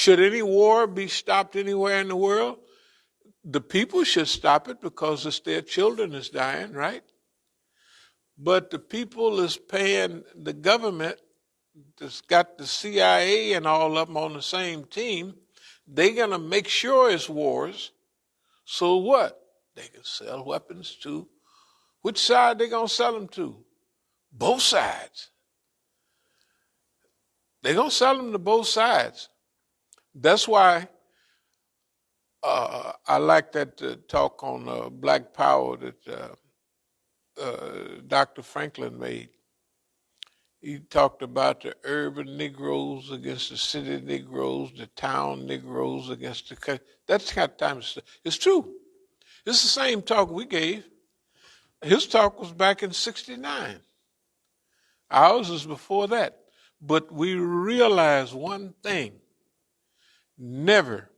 Should any war be stopped anywhere in the world? The people should stop it because it's their children is dying, right? But the people is paying the government that's got the CIA and all of them on the same team. They're going to make sure it's wars. So what? They can sell weapons to. Which side they going to sell them to? Both sides. They're going to sell them to both sides. That's why I like that talk on Black Power that Dr. Franklin made. He talked about the urban Negroes against the city Negroes, the town Negroes against the country. That's the kind of time it's true. It's the same talk we gave. His talk was back in '69. Ours was before that. But we realize one thing. Never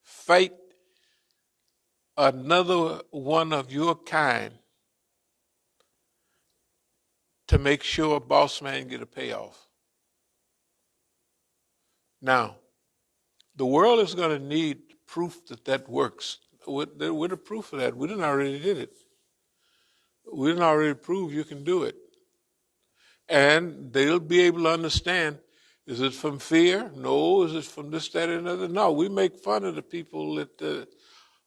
fight another one of your kind to make sure a boss man get a payoff. Now, the world is going to need proof that that works. With the proof of that, we didn't already did it. We didn't already prove you can do it. And they'll be able to understand, is it from fear? No. Is it from this, that, and another? No. We make fun of the people that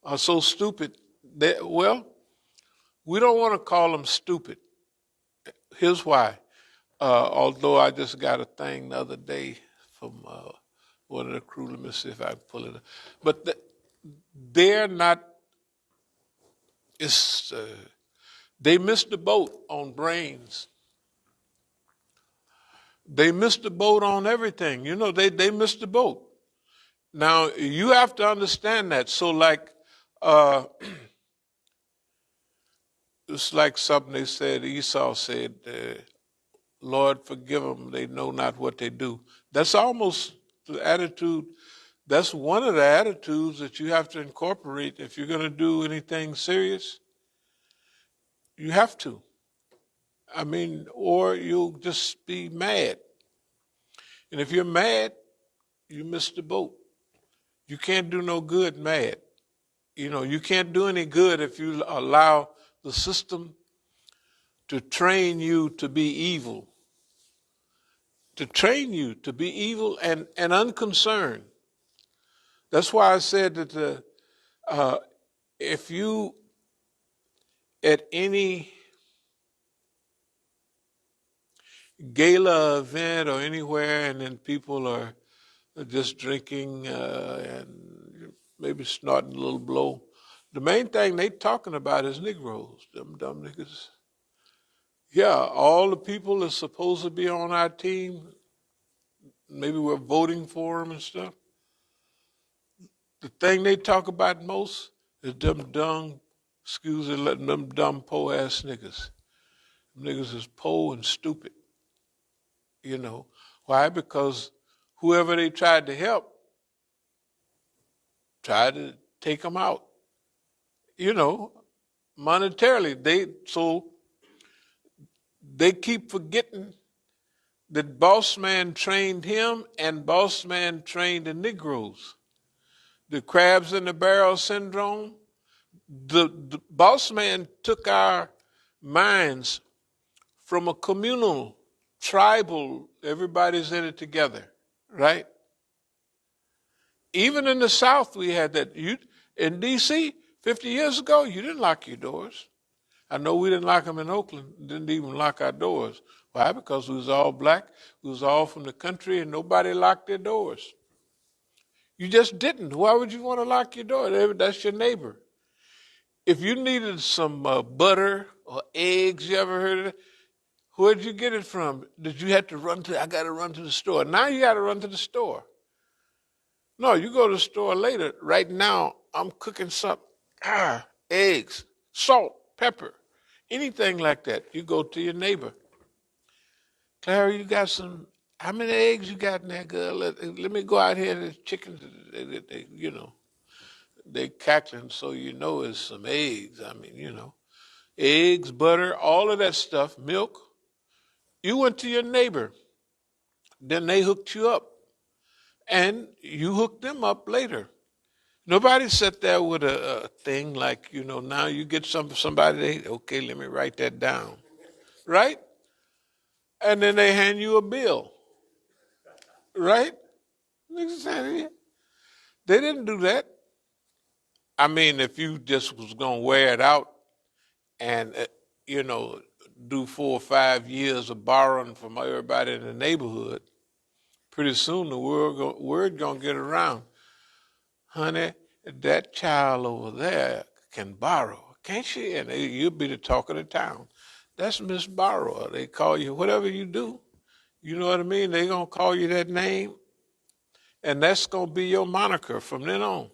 are so stupid. Well, we don't want to call them stupid. Here's why. Although I just got a thing the other day from one of the crew. Let me see if I can pull it up. But they're not, they missed the boat on brains. They missed the boat on everything. You know, they missed the boat. Now, you have to understand that. So, like, it's like something they said, Esau said, Lord, forgive them, they know not what they do. That's almost the attitude, that's one of the attitudes that you have to incorporate if you're going to do anything serious. You have to. I mean, or you'll just be mad. And if you're mad, you miss the boat. You can't do no good mad. You know, you can't do any good if you allow the system to train you to be evil. To train you to be evil and unconcerned. That's why I said that if you at any gala event or anywhere and then people are just drinking and maybe snorting a little blow, the main thing they talking about is Negroes, them dumb niggas. Yeah, all the people that's supposed to be on our team, maybe we're voting for them and stuff. The thing they talk about most is them dumb, excuse me, letting them dumb po-ass niggas. Them niggas is po and stupid. You know. Why? Because whoever they tried to help tried to take them out. You know, monetarily. They keep forgetting that boss man trained him and boss man trained the Negroes. The crabs in the barrel syndrome. The boss man took our minds from a communal, tribal, everybody's in it together, right? Even in the South, we had that. In D.C., 50 years ago, you didn't lock your doors. I know we didn't lock them in Oakland, didn't even lock our doors. Why? Because we was all black, we was all from the country, and nobody locked their doors. You just didn't. Why would you want to lock your door? That's your neighbor. If you needed some butter or eggs, you ever heard of it? Where'd you get it from? Did you have to I got to run to the store. Now you got to run to the store. No, you go to the store later. Right now, I'm cooking something. Eggs, salt, pepper, anything like that. You go to your neighbor. Clara, you got how many eggs you got in there, girl? Let me go out here and the chickens, you know, they cackling, so you know it's some eggs. I mean, you know, eggs, butter, all of that stuff, milk. You went to your neighbor. Then they hooked you up. and you hook them up later. Nobody sat there with a thing like, now you get somebody, okay, let me write that down, right? And then they hand you a bill, right? They didn't do that. I mean, if you just was going to wear it out and, do 4 or 5 years of borrowing from everybody in the neighborhood, pretty soon the word going to get around. Honey, that child over there can borrow, can't she? And you'll be the talk of the town. That's Miss Borrower. They call you whatever you do. You know what I mean? They're going to call you that name, and that's going to be your moniker from then on.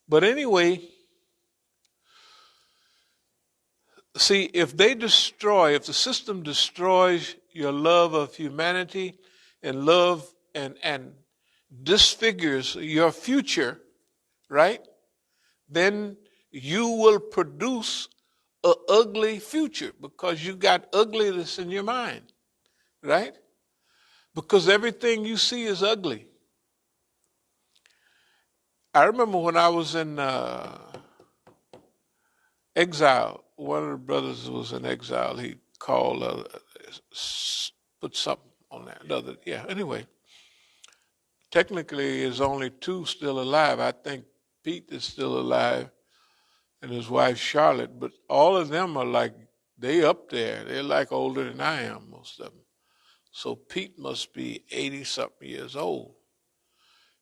But anyway, see, if the system destroys your love of humanity and love and disfigures your future, right? Then you will produce an ugly future because you got ugliness in your mind, right? Because everything you see is ugly. I remember when I was in exile, one of the brothers was in exile. He called, put something on that. Anyway, technically there's only 2 still alive. I think Pete is still alive and his wife Charlotte, but all of them are like, they up there. They're like older than I am, most of them. So Pete must be 80-something years old.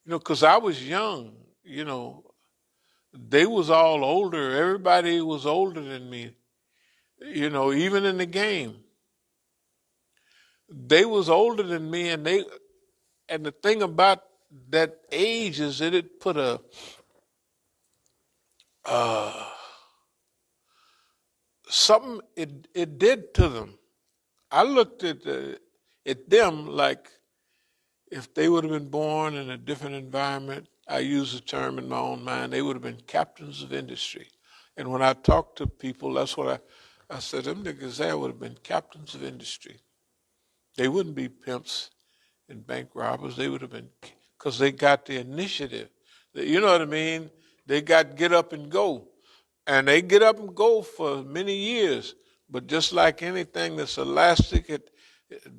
Because I was young, they was all older. Everybody was older than me, even in the game. They was older than me, and the thing about that age is that it put something, it did to them. I looked at them like if they would have been born in a different environment, I use the term in my own mind, they would have been captains of industry. And when I talk to people, that's what I said, them niggas there would have been captains of industry. They wouldn't be pimps and bank robbers. They would have been, because they got the initiative. You know what I mean? They got get up and go. And they get up and go for many years. But just like anything that's elastic, it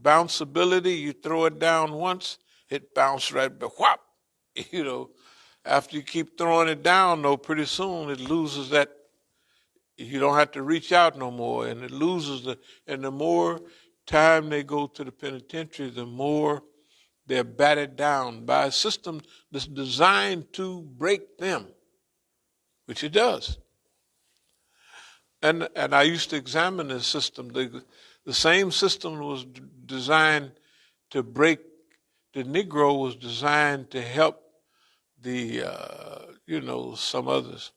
bounceability, you throw it down once, it bounces right back, whop. After you keep throwing it down, though, pretty soon it loses that, you don't have to reach out no more, and it loses and the more time they go to the penitentiary, the more they're battered down by a system that's designed to break them, which it does. And I used to examine this system. The same system was designed to break the Negro, was designed to help the, some others.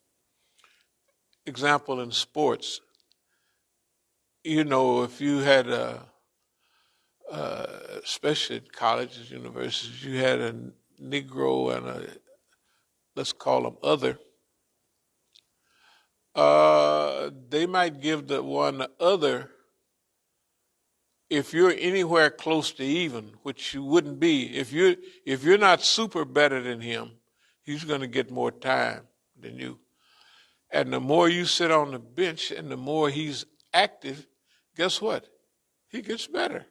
Example in sports. If you had especially at colleges, universities, you had a Negro and let's call them other. They might give the one the other, if you're anywhere close to even, which you wouldn't be, if you're not super better than him, he's going to get more time than you. And the more you sit on the bench and the more he's active, guess what? He gets better.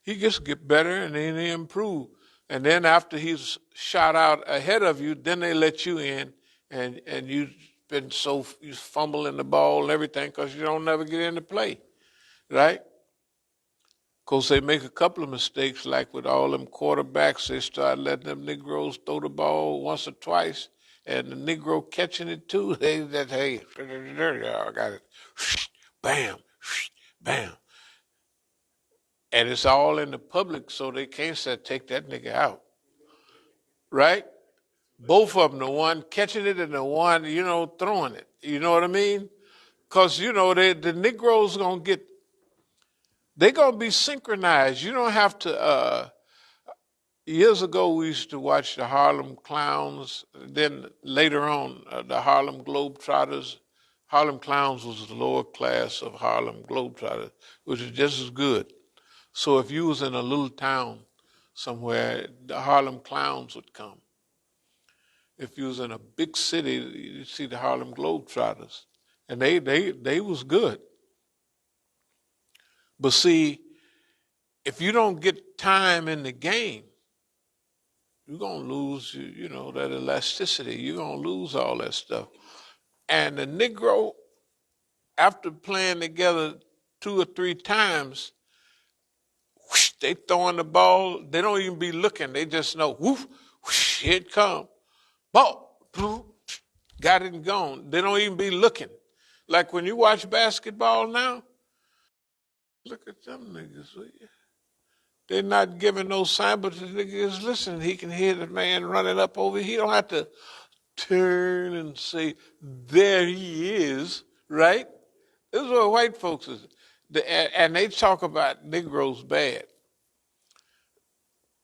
He just get better and then they improve. And then after he's shot out ahead of you, then they let you in and you've been you fumbling the ball and everything because you don't never get into play, right? Because they make a couple of mistakes, like with all them quarterbacks, they start letting them Negroes throw the ball once or twice, and the Negro catching it too, hey, I got it, bam, bam. And it's all in the public, so they can't say, take that nigga out, right? Both of them, the one catching it and the one, throwing it. You know what I mean? Because, the Negroes they're going to be synchronized. You don't have to, years ago we used to watch the Harlem Clowns. Then later on, the Harlem Globetrotters. Harlem Clowns was the lower class of Harlem Globetrotters, which is just as good. So if you was in a little town, somewhere, the Harlem Clowns would come. If you was in a big city, you'd see the Harlem Globetrotters. And they was good. But see, if you don't get time in the game, you're going to lose, that elasticity. You're going to lose all that stuff. And the Negro, after playing together 2 or 3 times, whoosh, they throwing the ball. They don't even be looking. They just know, whoosh, whoosh, here it come. Ball, got it and gone. They don't even be looking. Like when you watch basketball now, look at them niggas. They're not giving no sign, but the niggas listen. He can hear the man running up over. He don't have to turn and say, there he is, right? This is what white folks is. And they talk about Negroes bad.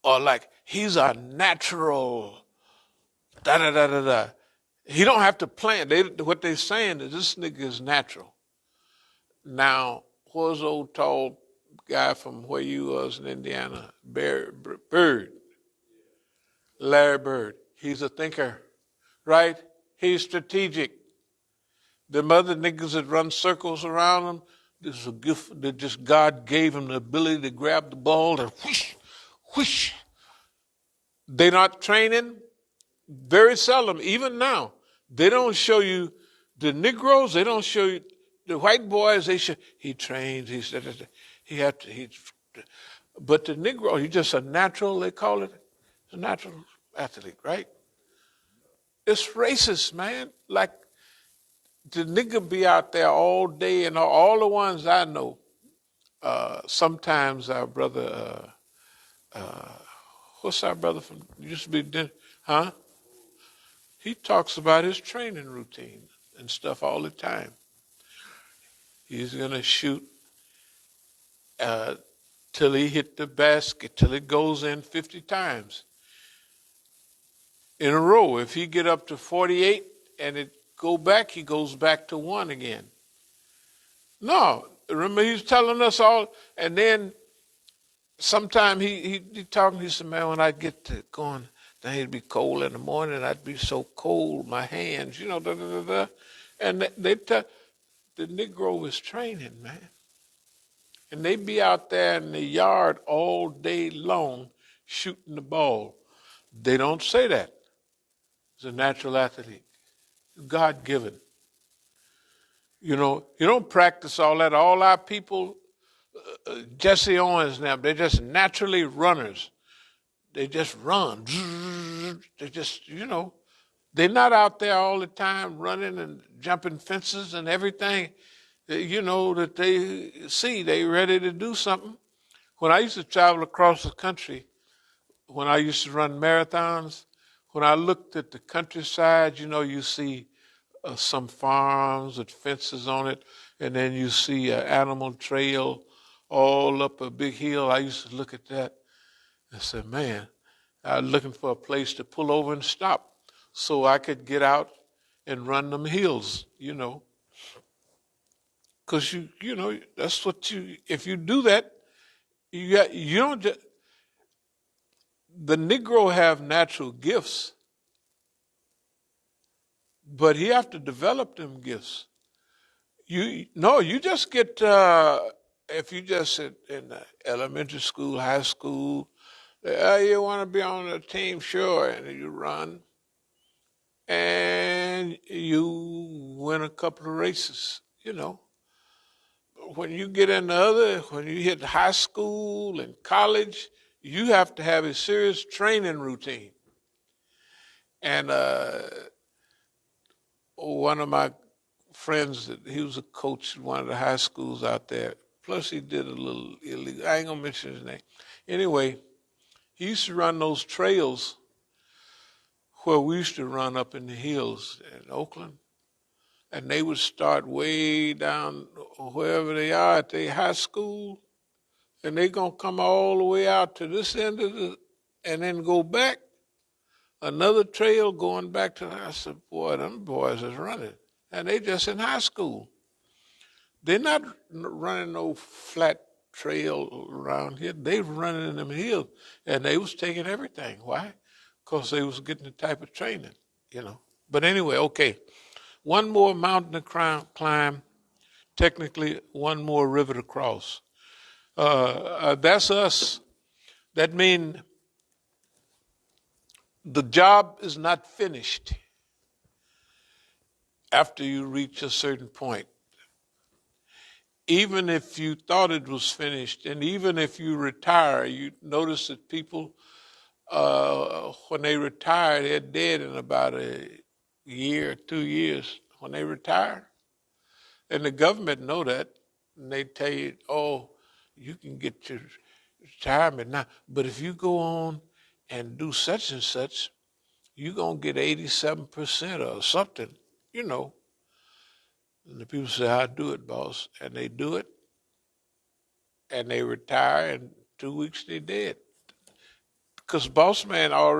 Or like, he's a natural, da-da-da-da-da. He don't have to plan. What they're saying is this nigga is natural. Now, what was the old tall guy from where you was in Indiana? Bird. Larry Bird. He's a thinker, right? He's strategic. Them other niggas that run circles around him, this is a gift that just God gave him the ability to grab the ball and whoosh, whoosh. They're not training. Very seldom, even now, they don't show you the Negroes. They don't show you the white boys. They show he trains. But the Negro, he's just a natural. They call it a natural athlete, right? It's racist, man. Like the nigga be out there all day, and all the ones I know. Sometimes our brother, what's our brother from? Used to be, huh? He talks about his training routine and stuff all the time. He's going to shoot till he hit the basket, till it goes in 50 times in a row. If he get up to 48 and it go back, he goes back to 1 again. No, remember he's telling us all, and then sometime he talking, he said, man, when I get to going, then it'd be cold in the morning. I'd be so cold, my hands, da, da, da, da. And the Negro is training, man. And they be out there in the yard all day long shooting the ball. They don't say that. It's a natural athlete. God-given. You don't practice all that. All our people, Jesse Owens and them, they're just naturally runners. They just run. They just, they're not out there all the time running and jumping fences and everything, that they see. They ready to do something. When I used to travel across the country, when I used to run marathons, when I looked at the countryside, you see some farms with fences on it, and then you see an animal trail all up a big hill. I used to look at that and say, man, I was looking for a place to pull over and stop so I could get out and run them hills, Because that's what if you do that, you don't just, the Negro have natural gifts, but he have to develop them gifts. You just get, if you just in elementary school, high school, you want to be on a team, sure, and you run, and you win a couple of races, When you get when you hit high school and college, you have to have a serious training routine. And one of my friends, he was a coach at one of the high schools out there. Plus he did a little illegal, I ain't gonna mention his name. Anyway, he used to run those trails where we used to run up in the hills in Oakland. And they would start way down wherever they are at their high school, and they gonna come all the way out to this end and then go back, another trail going back to, I said, boy, them boys is running. And they just in high school. They're not running no flat trail around here. They were running in them hills, and they was taking everything. Why? Because they was getting the type of training, you know. But anyway, okay. One more mountain to climb. Technically, one more river to cross. That's us. That means the job is not finished after you reach a certain point. Even if you thought it was finished, and even if you retire, you notice that people, when they retire, they're dead in about a year, 2 years when they retire. And the government know that, and they tell you, oh, you can get your retirement now, but if you go on and do such and such, you're going to get 87% or something, you know. And the people say, I'll do it, boss. And they do it, and they retire, and 2 weeks they're dead. Because boss man already